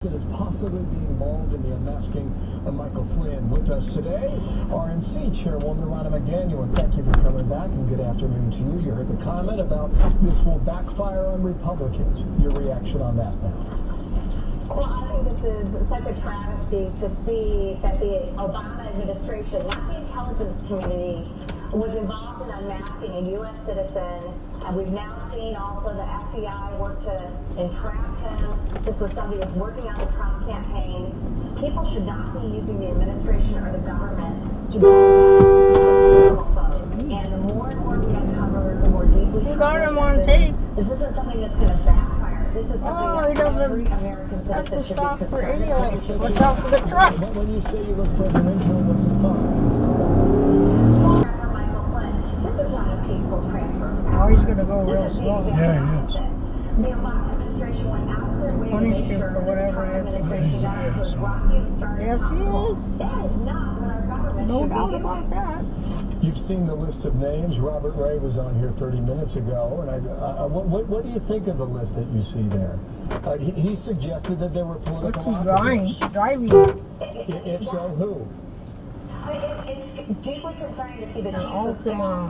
Of possibly being involved in the unmasking of Michael Flynn. With us today, RNC Chairwoman Ronna McDaniel. Thank you for coming back, and good afternoon to you. You heard the comment about this will backfire on Republicans. Your reaction on that now? Well, I think this is such a travesty to see that the Obama administration, not the intelligence community, was involved in unmasking a U.S. citizen, and we've now seen also the FBI work to entrap him. This was somebody who was working on the Trump campaign. People should not be using the administration or the government to go foes. And the more and more we uncover, the more deeply You got him on tape. This isn't something that's going to backfire. This is something Oh, he that every doesn't American have to citizen should stop be for concerned any about. license. Watch out for the truck. When you say you look for an intro, what do you find? Now he's going to go real slow. The Obama administration went out of their way to Punish make him sure for whatever it is he thinks he is. Yes, he is. That is not what our government No should be doubt doing. about that. You've seen the list of names. Robert Ray was on here 30 minutes ago, and what do you think of the list that you see there? He suggested that there were political What's he driving? If so, who? It's deeply concerning to see the chief of Altima.